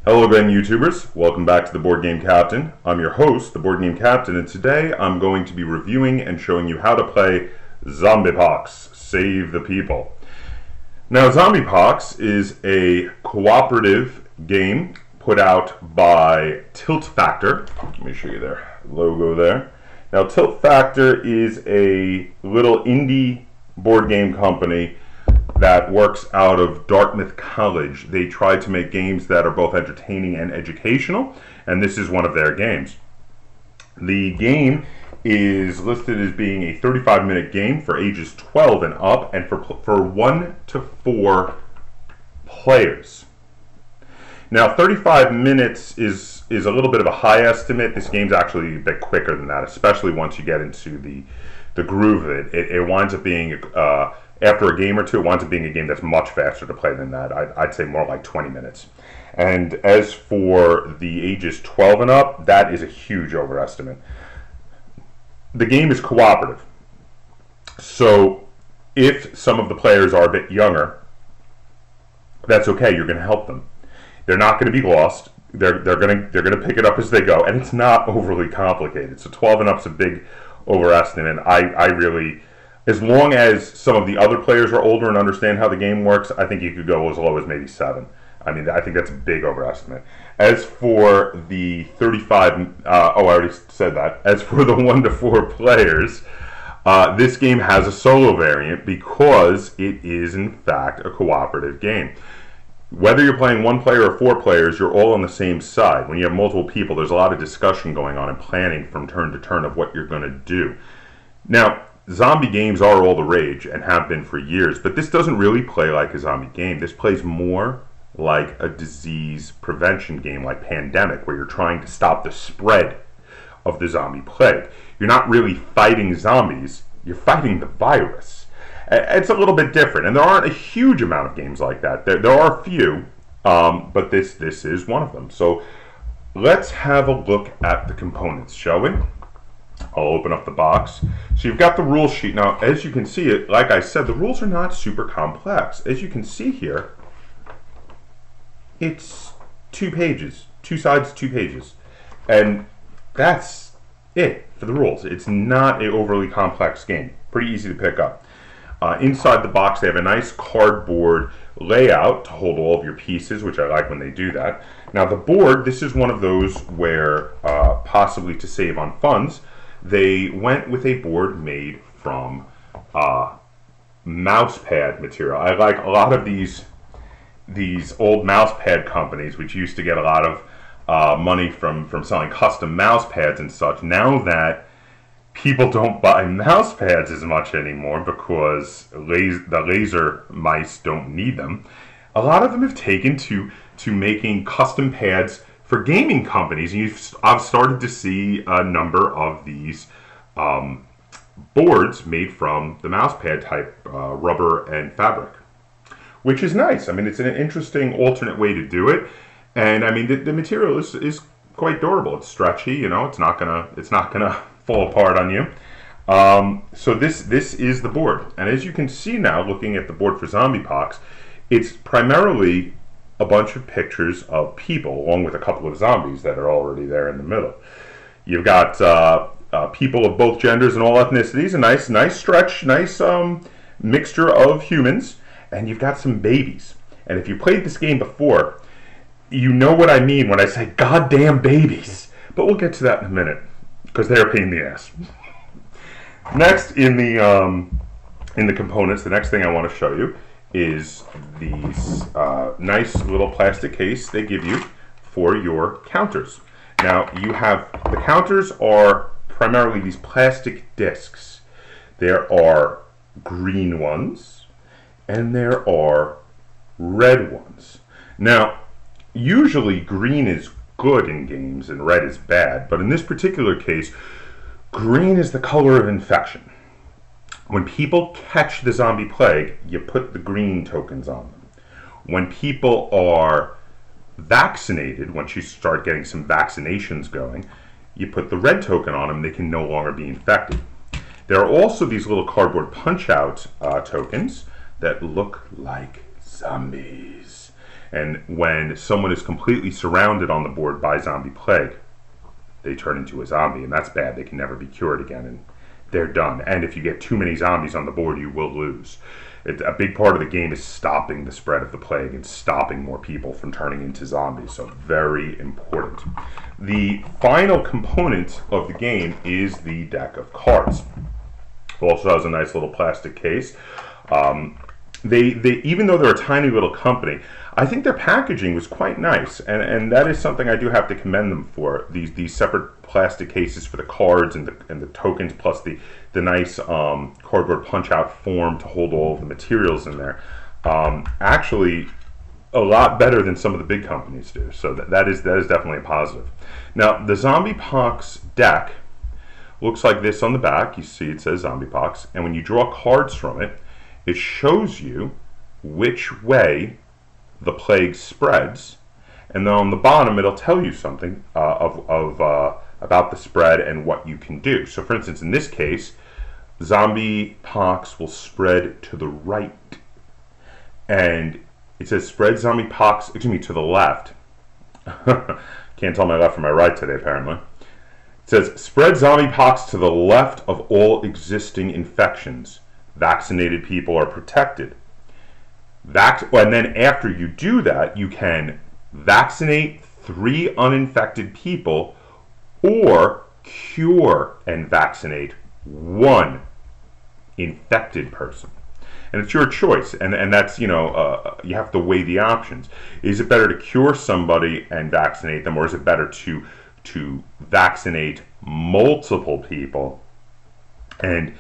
Hello again, YouTubers. Welcome back to the Board Game Captain. I'm your host, the Board Game Captain, and today I'm going to be reviewing and showing you how to play ZombiePox, Save the People. Now, ZombiePox is a cooperative game put out by Tilt Factor. Let me show you their logo there. Now, Tilt Factor is a little indie board game company that works out of Dartmouth College. They try to make games that are both entertaining and educational, and this is one of their games. The game is listed as being a 35-minute game for ages 12 and up, and for 1 to 4 players. Now, 35 minutes is a little bit of a high estimate. This game's actually a bit quicker than that, especially once you get into the groove of it. It winds up being after a game or two, it winds up being a game that's much faster to play than that. I'd say more like 20 minutes. And as for the ages 12 and up, that is a huge overestimate. The game is cooperative. So if some of the players are a bit younger, that's okay. You're going to help them. They're not going to be lost. They're going to pick it up as they go, and it's not overly complicated. So 12 and up's a big overestimate. I really, as long as some of the other players are older and understand how the game works, I think you could go as low as maybe 7. I mean, I think that's a big overestimate. As for the 35, I already said that. As for the 1 to 4 players, this game has a solo variant because it is, in fact, a cooperative game. Whether you're playing 1 player or 4 players, you're all on the same side. When you have multiple people, there's a lot of discussion going on and planning from turn to turn of what you're going to do. Now, zombie games are all the rage and have been for years, but this doesn't really play like a zombie game. This plays more like a disease prevention game like Pandemic, where you're trying to stop the spread of the zombie plague. You're not really fighting zombies, you're fighting the virus. It's a little bit different, and there aren't a huge amount of games like that. There are a few, but this is one of them. So let's have a look at the components, shall we? I'll open up the box. So you've got the rule sheet. Now, as you can see, it, like I said, the rules are not super complex. As you can see here, it's 2 pages, 2 sides, 2 pages. And that's it for the rules. It's not an overly complex game. Pretty easy to pick up. Inside the box, they have a nice cardboard layout to hold all of your pieces, which I like when they do that. Now, the board, this is one of those where, possibly to save on funds, they went with a board made from mouse pad material. I like a lot of these old mouse pad companies, which used to get a lot of money from selling custom mouse pads and such. Now that people don't buy mouse pads as much anymore because the laser mice don't need them, a lot of them have taken to making custom pads for gaming companies, and I've started to see a number of these boards made from the mouse pad type rubber and fabric, which is nice. I mean, it's an interesting alternate way to do it, and I mean the material is quite durable. It's stretchy, you know. It's not gonna fall apart on you. So this is the board, and as you can see now, looking at the board for ZombiePox, it's primarily a bunch of pictures of people, along with a couple of zombies that are already there in the middle. You've got people of both genders and all ethnicities, a nice stretch, nice mixture of humans, and you've got some babies. And if you played this game before, you know what I mean when I say goddamn babies. But we'll get to that in a minute, because they're a pain in the ass. Next, in the components, the next thing I want to show you is these nice little plastic case they give you for your counters. Now, the counters are primarily these plastic discs. There are green ones and there are red ones. Now, usually green is good in games and red is bad, but in this particular case, green is the color of infection. When people catch the zombie plague, you put the green tokens on them. When people are vaccinated, once you start getting some vaccinations going, you put the red token on them, they can no longer be infected. There are also these little cardboard punch-out tokens that look like zombies. And when someone is completely surrounded on the board by zombie plague, they turn into a zombie, and that's bad. They can never be cured again, and they're done. And if you get too many zombies on the board, you will lose. A big part of the game is stopping the spread of the plague and stopping more people from turning into zombies, so very important. The final component of the game is the deck of cards. It also has a nice little plastic case. Even though they're a tiny little company, I think their packaging was quite nice, and that is something I do have to commend them for. These separate plastic cases for the cards and the tokens, plus the nice cardboard punch-out form to hold all of the materials in there. Actually, a lot better than some of the big companies do. So that is definitely a positive. Now, the ZombiePox deck looks like this on the back. You see it says ZombiePox, and when you draw cards from it, it shows you which way the plague spreads, and then on the bottom it'll tell you something about the spread and what you can do. So for instance, in this case, ZombiePox will spread to the right, and it says spread ZombiePox, excuse me, to the left. Can't tell my left from my right today, apparently. It says spread ZombiePox to the left of all existing infections. Vaccinated people are protected. And then after you do that, you can vaccinate 3 uninfected people or cure and vaccinate 1 infected person. And it's your choice, and that's, you have to weigh the options. Is it better to cure somebody and vaccinate them, or is it better to vaccinate multiple people and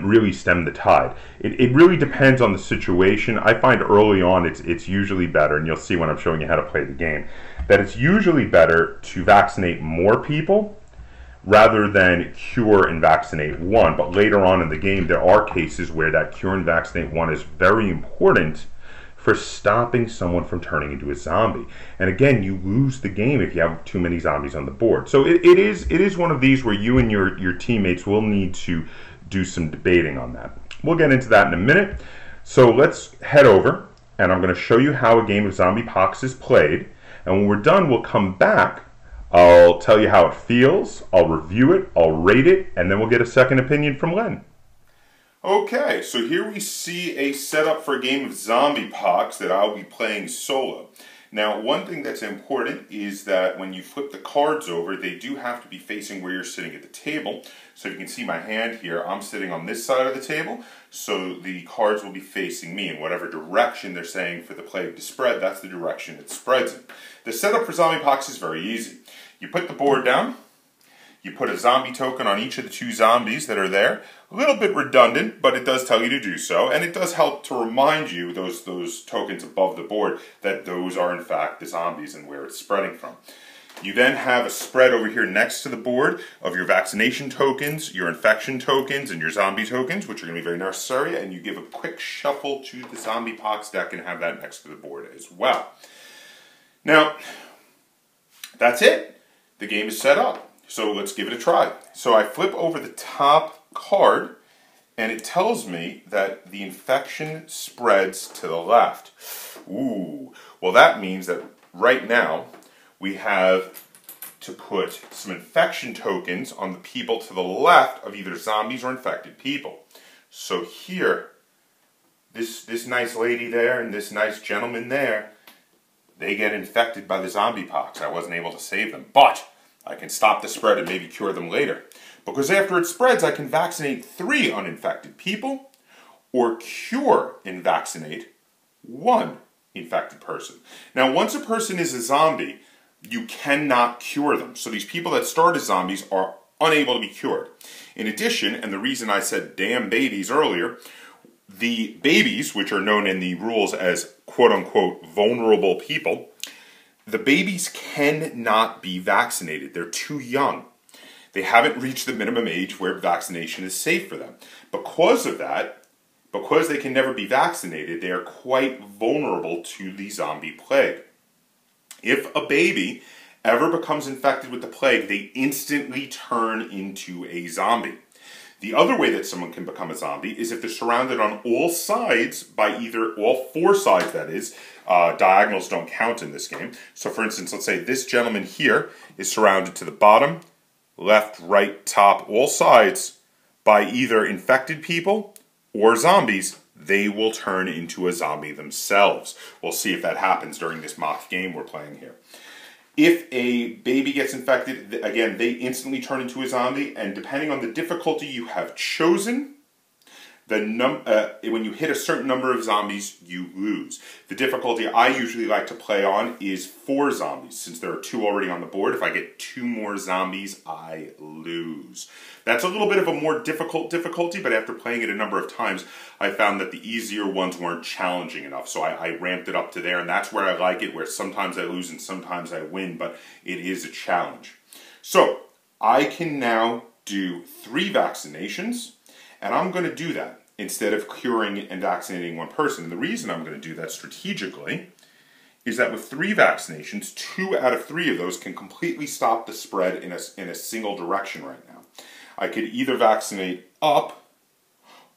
really stem the tide? It really depends on the situation. I find early on it's usually better, and you'll see when I'm showing you how to play the game, that it's usually better to vaccinate more people rather than cure and vaccinate 1. But later on in the game, there are cases where that cure and vaccinate 1 is very important for stopping someone from turning into a zombie. And again, you lose the game if you have too many zombies on the board. So it is one of these where you and your teammates will need to do some debating on that. We'll get into that in a minute. So let's head over, and I'm going to show you how a game of ZombiePox is played. And when we're done, we'll come back. I'll tell you how it feels, I'll review it, I'll rate it, and then we'll get a second opinion from Len. Okay, so here we see a setup for a game of ZombiePox that I'll be playing solo. Now, one thing that's important is that when you flip the cards over, they do have to be facing where you're sitting at the table. So if you can see my hand here, I'm sitting on this side of the table, so the cards will be facing me in whatever direction they're saying for the plague to spread. That's the direction it spreads in. The setup for ZombiePox is very easy. You put the board down, you put a zombie token on each of the 2 zombies that are there. A little bit redundant, but it does tell you to do so, and it does help to remind you, those tokens above the board, that those are in fact the zombies and where it's spreading from. You then have a spread over here next to the board of your vaccination tokens, your infection tokens, and your zombie tokens, which are going to be very necessary, and you give a quick shuffle to the ZombiePox deck and have that next to the board as well. Now, that's it. The game is set up, so let's give it a try. So I flip over the top card, and it tells me that the infection spreads to the left. Ooh, well that means that right now we have to put some infection tokens on the people to the left of either zombies or infected people. So here, this nice lady there and this nice gentleman there, they get infected by the ZombiePox. I wasn't able to save them, but I can stop the spread and maybe cure them later. Because after it spreads, I can vaccinate 3 uninfected people or cure and vaccinate 1 infected person. Now, once a person is a zombie, you cannot cure them. So these people that start as zombies are unable to be cured. In addition, and the reason I said damn babies earlier, the babies, which are known in the rules as quote-unquote vulnerable people, the babies cannot be vaccinated. They're too young. They haven't reached the minimum age where vaccination is safe for them. Because of that, because they can never be vaccinated, they are quite vulnerable to the zombie plague. If a baby ever becomes infected with the plague, they instantly turn into a zombie. The other way that someone can become a zombie is if they're surrounded on all sides by either, all four sides that is, diagonals don't count in this game. So for instance, let's say this gentleman here is surrounded to the bottom, left, right, top, all sides by either infected people or zombies. They will turn into a zombie themselves. We'll see if that happens during this mock game we're playing here. If a baby gets infected, again, they instantly turn into a zombie, and depending on the difficulty you have chosen, when you hit a certain number of zombies, you lose. The difficulty I usually like to play on is 4 zombies. Since there are 2 already on the board, if I get 2 more zombies, I lose. That's a little bit of a more difficult difficulty, but after playing it a number of times, I found that the easier ones weren't challenging enough. So I ramped it up to there, and that's where I like it, where sometimes I lose and sometimes I win, but it is a challenge. So I can now do 3 vaccinations, and I'm going to do that instead of curing and vaccinating one person. And the reason I'm going to do that strategically is that with 3 vaccinations, 2 out of 3 of those can completely stop the spread in a single direction right now. I could either vaccinate up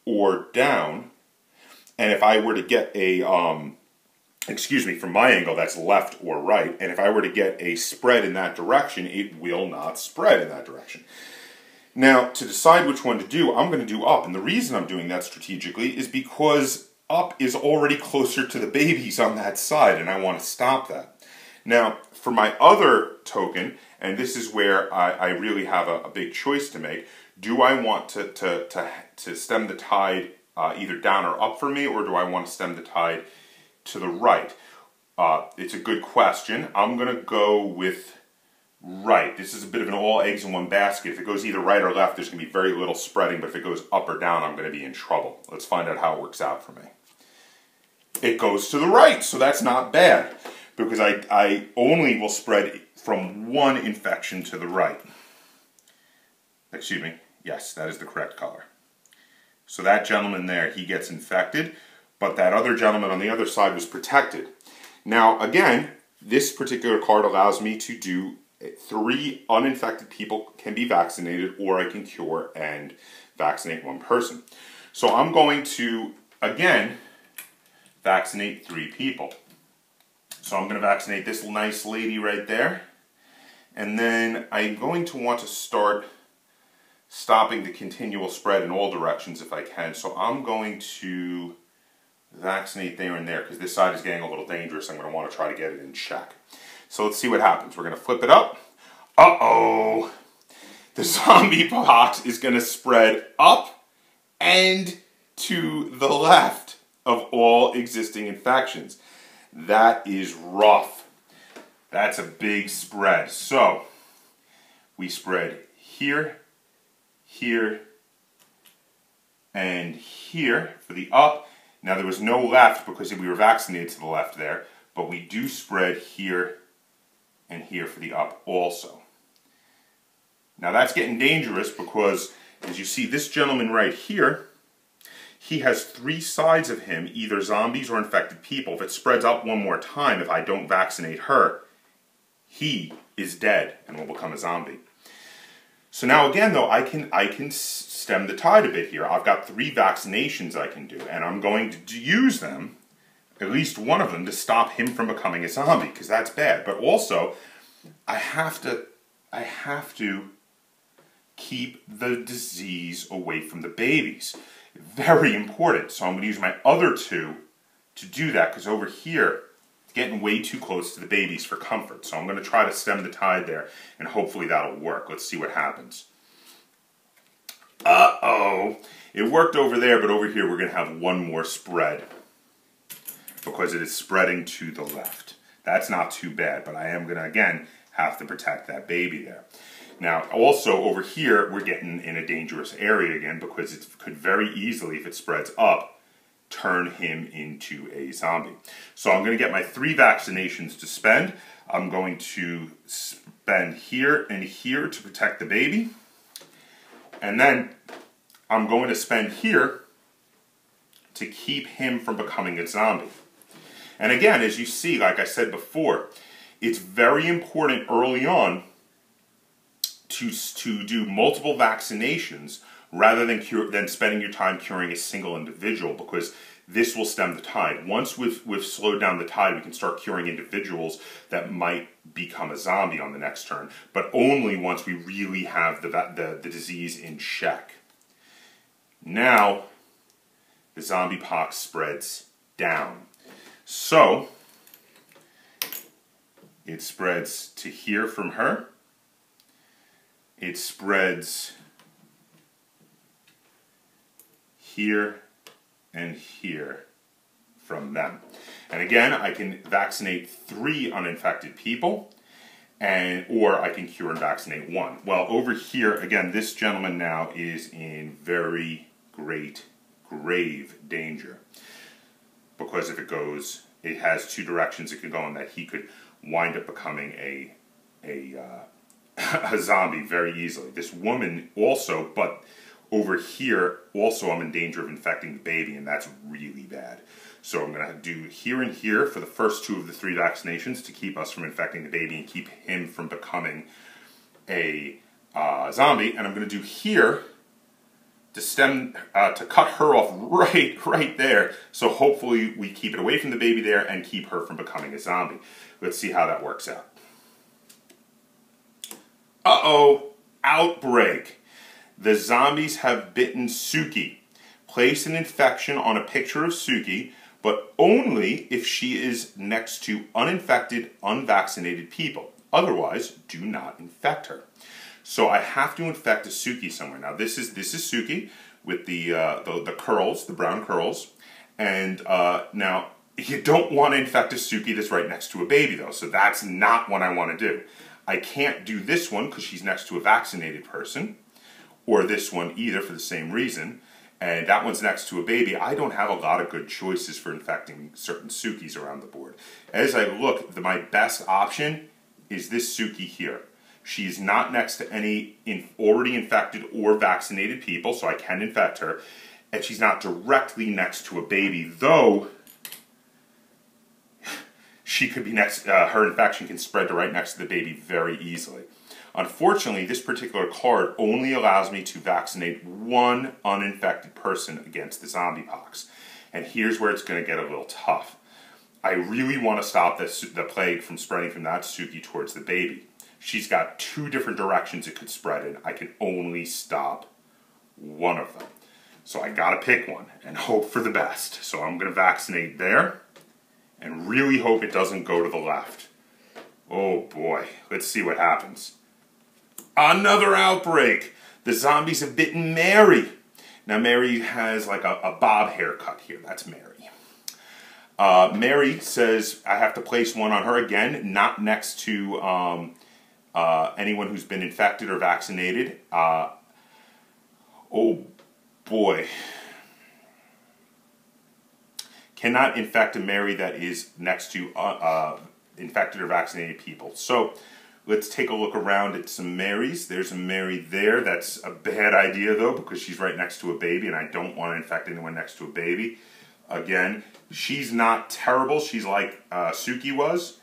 or down, and if I were to get a, from my angle, that's left or right, and if I were to get a spread in that direction, it will not spread in that direction. Now, to decide which one to do, I'm going to do up, and the reason I'm doing that strategically is because up is already closer to the babies on that side, and I want to stop that. Now, for my other token, and this is where I really have a big choice to make, do I want to stem the tide either down or up for me, or do I want to stem the tide to the right? It's a good question. I'm going to go with right. This is a bit of an all eggs in one basket. If it goes either right or left, there's going to be very little spreading, but if it goes up or down, I'm going to be in trouble. Let's find out how it works out for me. It goes to the right, so that's not bad, because I only will spread from one infection to the right. Excuse me. Yes, that is the correct color. So that gentleman there, he gets infected, but that other gentleman on the other side was protected. Now, again, this particular card allows me to do 3 uninfected people can be vaccinated, or I can cure and vaccinate one person. So I'm going to, again, vaccinate 3 people. So I'm going to vaccinate this nice lady right there. And then I'm going to want to start stopping the continual spread in all directions if I can. So I'm going to vaccinate there and there, because this side is getting a little dangerous. I'm going to want to try to get it in check. So let's see what happens. We're going to flip it up. Uh-oh! The ZombiePox is going to spread up and to the left of all existing infections. That is rough. That's a big spread. So, we spread here, here, and here for the up. Now there was no left because we were vaccinated to the left there, but we do spread here and here for the up also. Now that's getting dangerous because, as you see, this gentleman right here, he has 3 sides of him, either zombies or infected people. If it spreads up one more time, if I don't vaccinate her, he is dead and will become a zombie. So now again though, I can stem the tide a bit here. I've got 3 vaccinations I can do, and I'm going to use them, at least one of them, to stop him from becoming a zombie, because that's bad. But also, I have to keep the disease away from the babies. Very important. So I'm going to use my other 2 to do that, because over here, it's getting way too close to the babies for comfort. So I'm going to try to stem the tide there, and hopefully that'll work. Let's see what happens. Uh-oh! It worked over there, but over here we're going to have one more spread, because it is spreading to the left. That's not too bad, but I am going to, again, have to protect that baby there. Now, also over here, we're getting in a dangerous area again, because it could very easily, if it spreads up, turn him into a zombie. So I'm going to get my 3 vaccinations to spend. I'm going to spend here and here to protect the baby. And then I'm going to spend here to keep him from becoming a zombie. And again, as you see, like I said before, it's very important early on to do multiple vaccinations rather than spending your time curing a single individual, because this will stem the tide. Once we've slowed down the tide, we can start curing individuals that might become a zombie on the next turn, but only once we really have the disease in check. Now, the ZombiePox spreads down. So, it spreads to here from her. It spreads here and here from them. And again, I can vaccinate 3 uninfected people, or I can cure and vaccinate 1. Well, over here, again, this gentleman now is in very grave danger. Because if it goes, it has 2 directions it could go in, that he could wind up becoming a zombie very easily. This woman also, but over here, also I'm in danger of infecting the baby, and that's really bad. So I'm going to do here and here for the first 2 of the 3 vaccinations to keep us from infecting the baby and keep him from becoming a zombie. And I'm going to do here to cut her off right there. So hopefully we keep it away from the baby there and keep her from becoming a zombie. Let's see how that works out. Uh-oh, outbreak. The zombies have bitten Suki. Place an infection on a picture of Suki, but only if she is next to uninfected, unvaccinated people. Otherwise, do not infect her. So I have to infect a Suki somewhere. Now this is Suki with the curls, the brown curls, and now you don't want to infect a Suki that's right next to a baby though. So that's not what I want to do. I can't do this one because she's next to a vaccinated person, or this one either for the same reason, and that one's next to a baby. I don't have a lot of good choices for infecting certain Sukis around the board. As I look, my best option is this Suki here. She's not next to any already infected or vaccinated people, so I can infect her, and she's not directly next to a baby, though she could be next, her infection can spread to right next to the baby very easily. Unfortunately, this particular card only allows me to vaccinate 1 uninfected person against the ZombiePox. And here's where it's going to get a little tough. I really want to stop the plague from spreading from that Suki towards the baby. She's got 2 different directions it could spread in. I can only stop 1 of them. So I got to pick one and hope for the best. So I'm going to vaccinate there and really hope it doesn't go to the left. Oh boy, let's see what happens. Another outbreak! The zombies have bitten Mary. Now Mary has like a bob haircut here. That's Mary. Mary says I have to place one on her again, not next to anyone who's been infected or vaccinated. Oh boy. Cannot infect a Mary that is next to infected or vaccinated people. So let's take a look around at some Marys. There's a Mary there. That's a bad idea though, because she's right next to a baby, and I don't want to infect anyone next to a baby. Again, she's not terrible. She's like Suki was.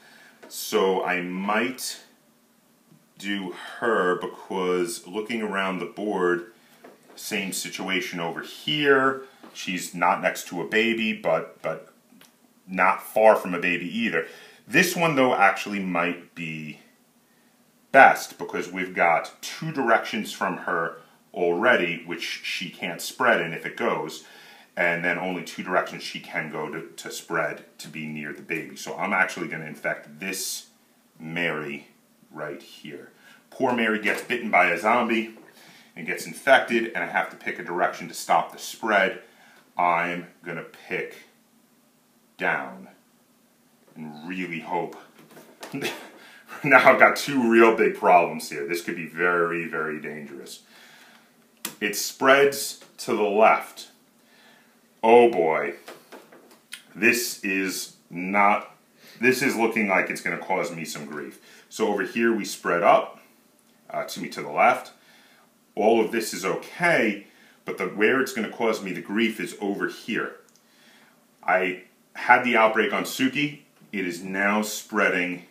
So I might do her, because looking around the board, same situation over here. She's not next to a baby, but not far from a baby either. This one, though, actually might be best, because we've got 2 directions from her already, which she can't spread in if it goes, and then only 2 directions she can go to spread to be near the baby. So I'm actually going to infect this Mary right here. Poor Mary gets bitten by a zombie and gets infected, and I have to pick a direction to stop the spread. I'm going to pick down and really hope. Now I've got 2 real big problems here. This could be very, very dangerous. It spreads to the left. Oh boy. This is looking like it's going to cause me some grief. So over here we spread up, to the left. All of this is okay, but where it's going to cause me the grief is over here. I had the outbreak on Suki. It is now spreading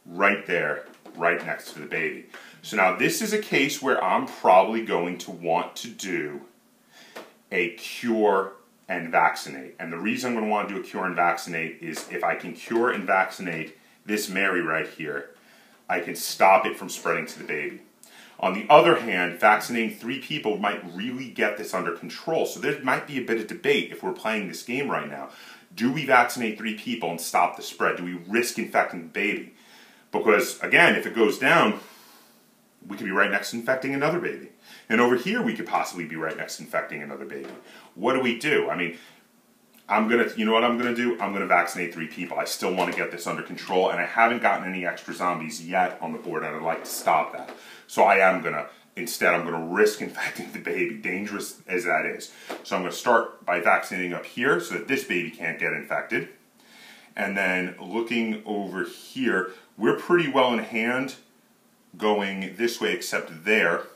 right there, right next to the baby. So now this is a case where I'm probably going to want to do a cure and vaccinate. And the reason I'm going to want to do a cure and vaccinate is if I can cure and vaccinate this Mary right here, I can stop it from spreading to the baby. On the other hand, vaccinating 3 people might really get this under control. So there might be a bit of debate if we're playing this game right now. Do we vaccinate 3 people and stop the spread? Do we risk infecting the baby? Because, again, if it goes down, we could be right next to infecting another baby. And over here, we could possibly be right next to infecting another baby. What do? I mean, you know what I'm going to do? I'm going to vaccinate 3 people. I still want to get this under control, and I haven't gotten any extra zombies yet on the board, and I'd like to stop that. So I'm going to risk infecting the baby, dangerous as that is. So I'm going to start by vaccinating up here so that this baby can't get infected. And then looking over here, we're pretty well in hand going this way except there.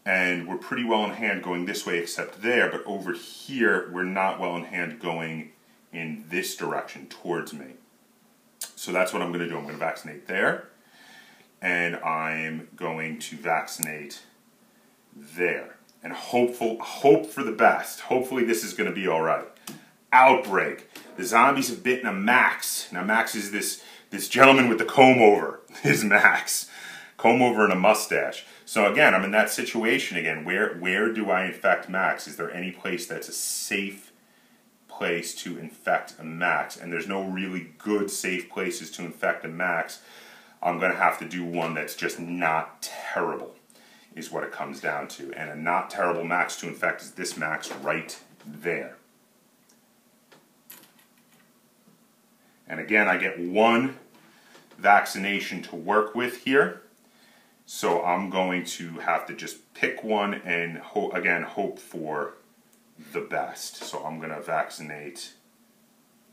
And we're pretty well in hand going this way except there, but over here we're not well in hand going in this direction towards me. So that's what I'm going to do. I'm going to vaccinate there, and I'm going to vaccinate there. And hope for the best. Hopefully this is going to be all right. Outbreak. The zombies have bitten a Max. Now Max is this gentleman with the comb over. His Max. Comb over and a mustache. So again, I'm in that situation again. Where do I infect Max? Is there any place that's a safe place to infect a Max? And there's no really good safe places to infect a Max. I'm going to have to do one that's just not terrible, is what it comes down to. And a not terrible Max to infect is this Max right there. And again, I get 1 vaccination to work with here. So I'm going to have to just pick one and, again, hope for the best. So I'm going to vaccinate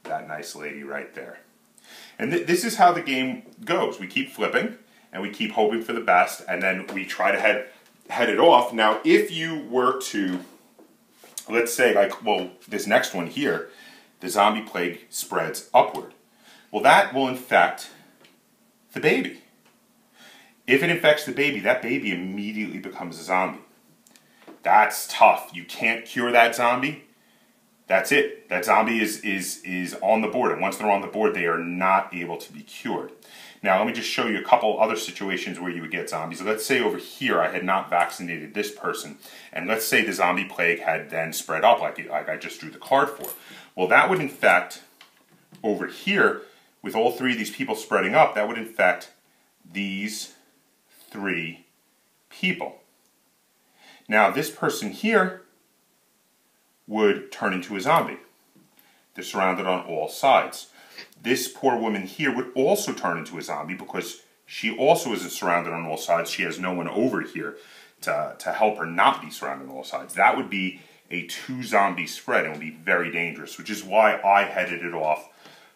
that nice lady right there. And this is how the game goes. We keep flipping, and we keep hoping for the best, and then we try to head it off. Now, if you were to, let's say, this next one here, the zombie plague spreads upward. Well, that will infect the baby. If it infects the baby, that baby immediately becomes a zombie. That's tough. You can't cure that zombie. That's it. That zombie is on the board. And once they're on the board, they are not able to be cured. Now, let me just show you a couple other situations where you would get zombies. Let's say over here I had not vaccinated this person. And let's say the zombie plague had then spread up like I just drew the card for. Well, that would infect over here, with all 3 of these people spreading up, that would infect these 3 people. Now this person here would turn into a zombie. They're surrounded on all sides. This poor woman here would also turn into a zombie because she also isn't surrounded on all sides. She has no one over here to help her not be surrounded on all sides. That would be a 2 zombie spread and would be very dangerous, which is why I headed it off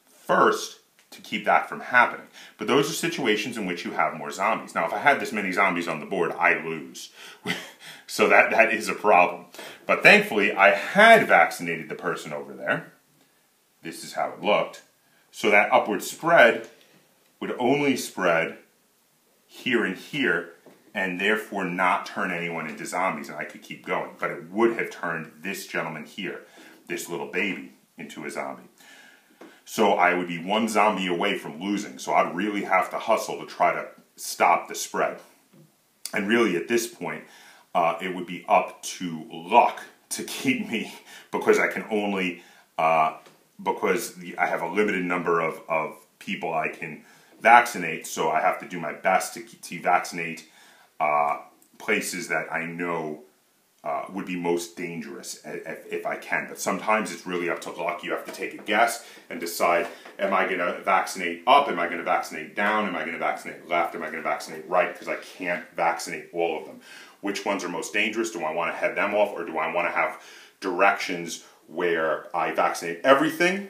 first to keep that from happening. But those are situations in which you have more zombies. Now, if I had this many zombies on the board, I lose. So that is a problem. But thankfully, I had vaccinated the person over there. This is how it looked. So that upward spread would only spread here and here, and therefore not turn anyone into zombies, and I could keep going. But it would have turned this gentleman here, this little baby, into a zombie. So I would be 1 zombie away from losing. So I'd really have to hustle to try to stop the spread. And really at this point, it would be up to luck to keep me, because I can only, because I have a limited number of people I can vaccinate. So I have to do my best to vaccinate places that I know would be most dangerous if I can. But sometimes it's really up to luck. You have to take a guess and decide, am I going to vaccinate up? Am I going to vaccinate down? Am I going to vaccinate left? Am I going to vaccinate right? Because I can't vaccinate all of them. Which ones are most dangerous? Do I want to head them off, or do I want to have directions where I vaccinate everything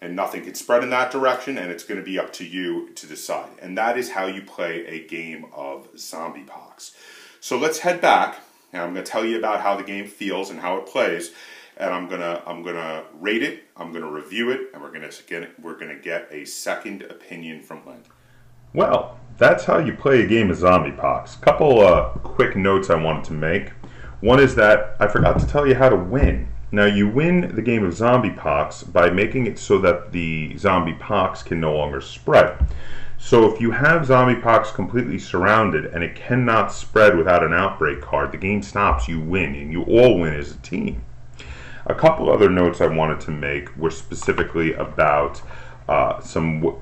and nothing can spread in that direction, and it's going to be up to you to decide. And that is how you play a game of ZombiePox. So let's head back. And I'm going to tell you about how the game feels and how it plays, and I'm gonna rate it, I'm gonna review it, and we're gonna get a second opinion from Lynn. Well, that's how you play a game of ZombiePox. Couple quick notes I wanted to make. One is that I forgot to tell you how to win. Now, you win the game of ZombiePox by making it so that the ZombiePox can no longer spread. So if you have ZombiePox completely surrounded and it cannot spread without an outbreak card, the game stops, you win, and you all win as a team. A couple other notes I wanted to make were specifically about some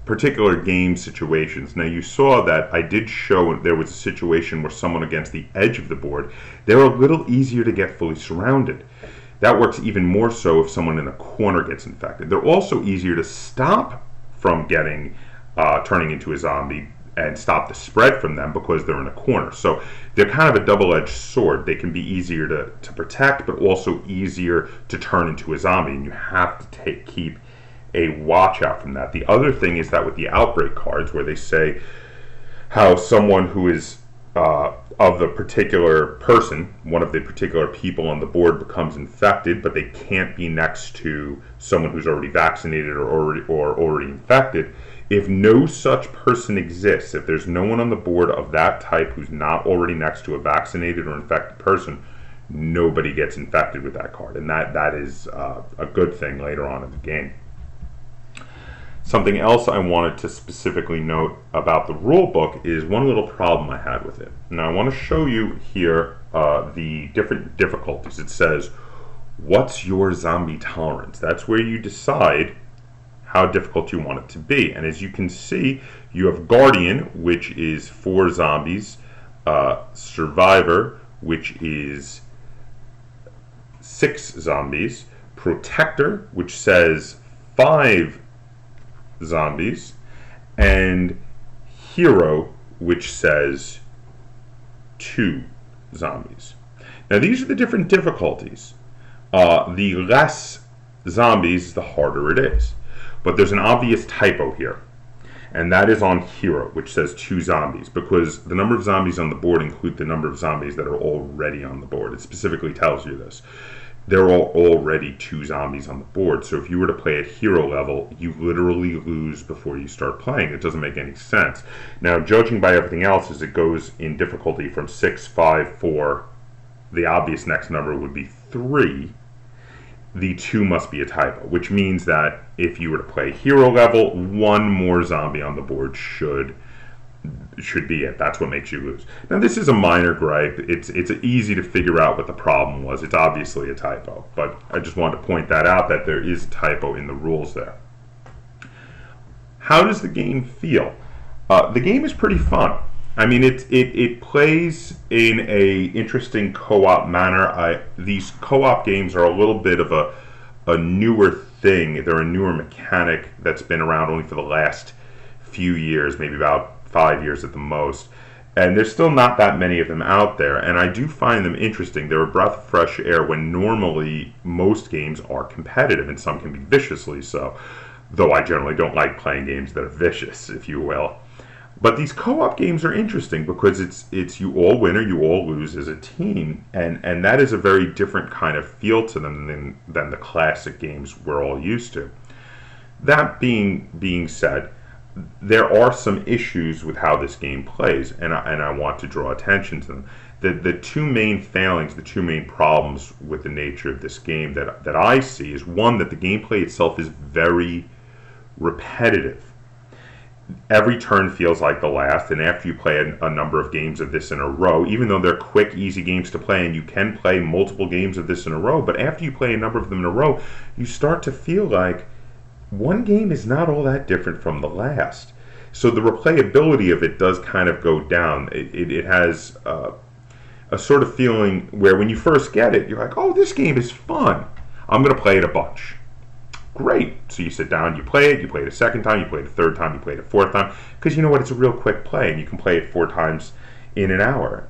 particular game situations. Now, you saw that I did show there was a situation where someone against the edge of the board, they're a little easier to get fully surrounded. That works even more so if someone in a corner gets infected. They're also easier to stop from getting turning into a zombie and stop the spread from them because they're in a corner. So they're kind of a double-edged sword. They can be easier to protect, but also easier to turn into a zombie, and you have to keep a watch out from that. The other thing is that with the outbreak cards, where they say how someone who is of the particular person, one of the particular people on the board becomes infected, but they can't be next to someone who's already vaccinated or already infected. If no such person exists, if there's no one on the board of that type who's not already next to a vaccinated or infected person, nobody gets infected with that card, and that is a good thing later on in the game. Something else I wanted to specifically note about the rule book is one little problem I had with it. Now, I want to show you here the different difficulties. It says, what's your zombie tolerance? That's where you decide how difficult you want it to be. And as you can see, you have Guardian, which is 4 zombies, Survivor, which is 6 zombies, Protector, which says 5 zombies, and Hero, which says 2 zombies. Now, these are the different difficulties. The less zombies, the harder it is. But there's an obvious typo here, and that is on Hero, which says 2 zombies, because the number of zombies on the board include the number of zombies that are already on the board. It specifically tells you this. There are already 2 zombies on the board, so if you were to play at Hero level, you literally lose before you start playing. It doesn't make any sense. Now, judging by everything else, as it goes in difficulty from 6, 5, 4, the obvious next number would be 3. The 2 must be a typo, which means that if you were to play Hero level, 1 more zombie on the board should be it. That's what makes you lose. Now, this is a minor gripe. It's easy to figure out what the problem was. It's obviously a typo, but I just wanted to point that out, that there is a typo in the rules there. How does the game feel? The game is pretty fun. I mean, it plays in a interesting co-op manner. These co-op games are a little bit of a newer thing. They're a newer mechanic that's been around only for the last few years, maybe about 5 years at the most. And there's still not that many of them out there, and I do find them interesting. They're a breath of fresh air when normally most games are competitive, and some can be viciously so, though I generally don't like playing games that are vicious, if you will. But these co-op games are interesting because it's you all win or you all lose as a team, and that is a very different kind of feel to them than the classic games we're all used to. That being said, there are some issues with how this game plays, and I want to draw attention to them. The 2 main failings, the 2 main problems with the nature of this game that I see is, one, that the gameplay itself is very repetitive. Every turn feels like the last, and after you play a number of games of this in a row, even though they're quick, easy games to play, and you can play multiple games of this in a row, but after you play a number of them in a row, you start to feel like one game is not all that different from the last. So the replayability of it does kind of go down. It has a sort of feeling where when you first get it, you're like, oh, this game is fun. I'm going to play it a bunch. Great. So you sit down, you play it a second time, you play it a third time, you play it a fourth time, because you know what, it's a real quick play, and you can play it 4 times in an hour.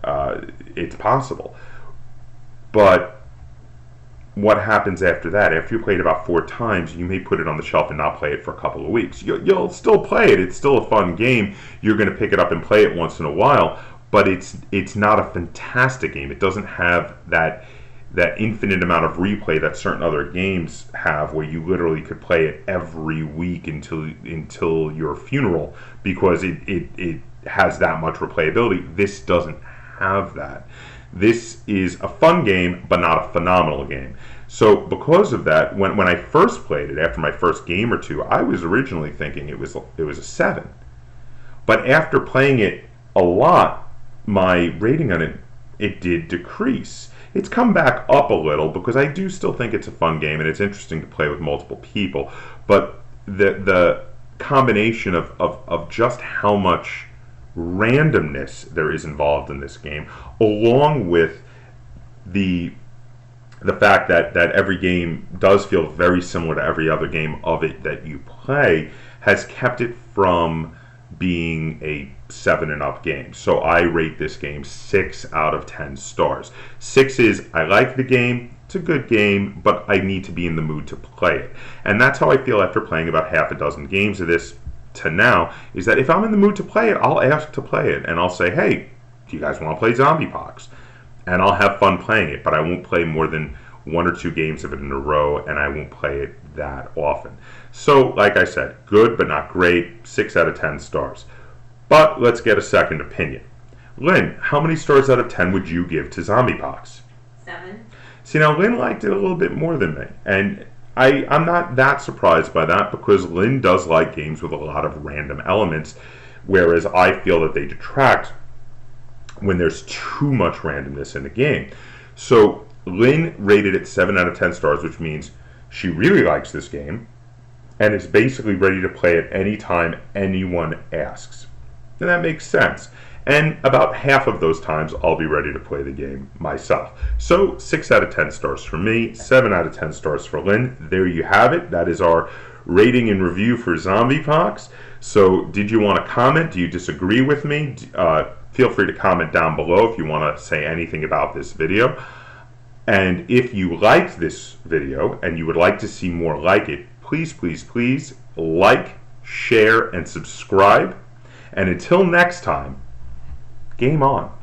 It's possible. But what happens after that? After you play it about 4 times, you may put it on the shelf and not play it for a couple of weeks. You'll still play it. It's still a fun game. You're going to pick it up and play it once in a while, but it's not a fantastic game. It doesn't have that that infinite amount of replay that certain other games have, where you literally could play it every week until your funeral, because it has that much replayability. This doesn't have that. This is a fun game, but not a phenomenal game. So because of that, when I first played it, after my first game or two, I was originally thinking it was a 7. But after playing it a lot, my rating on it did decrease. It's come back up a little because I do still think it's a fun game and it's interesting to play with multiple people. But the combination of just how much randomness there is involved in this game, along with the fact that every game does feel very similar to every other game of it that you play, has kept it from being a 7 and up game. So I rate this game 6 out of 10 stars. 6 is, I like the game, it's a good game, but I need to be in the mood to play it. And that's how I feel after playing about half a dozen games of this to now, is that if I'm in the mood to play it, I'll ask to play it, and I'll say, hey, do you guys want to play ZombiePox? And I'll have fun playing it, but I won't play more than 1 or 2 games of it in a row, and I won't play it that often. So, like I said, good but not great, 6 out of 10 stars. But let's get a second opinion. Lynn, how many stars out of 10 would you give to ZombiePox? 7. See, now Lynn liked it a little bit more than me, and I'm not that surprised by that, because Lynn does like games with a lot of random elements, whereas I feel that they detract when there's too much randomness in the game. So Lynn rated it 7 out of 10 stars, which means she really likes this game and is basically ready to play it anytime anyone asks. And that makes sense. And about half of those times I'll be ready to play the game myself. So 6 out of 10 stars for me, 7 out of 10 stars for Lynn. There you have it. That is our rating and review for ZombiePox. So did you want to comment? Do you disagree with me? Feel free to comment down below if you want to say anything about this video. And if you liked this video and you would like to see more like it, please, please, please like, share, and subscribe. And until next time, game on.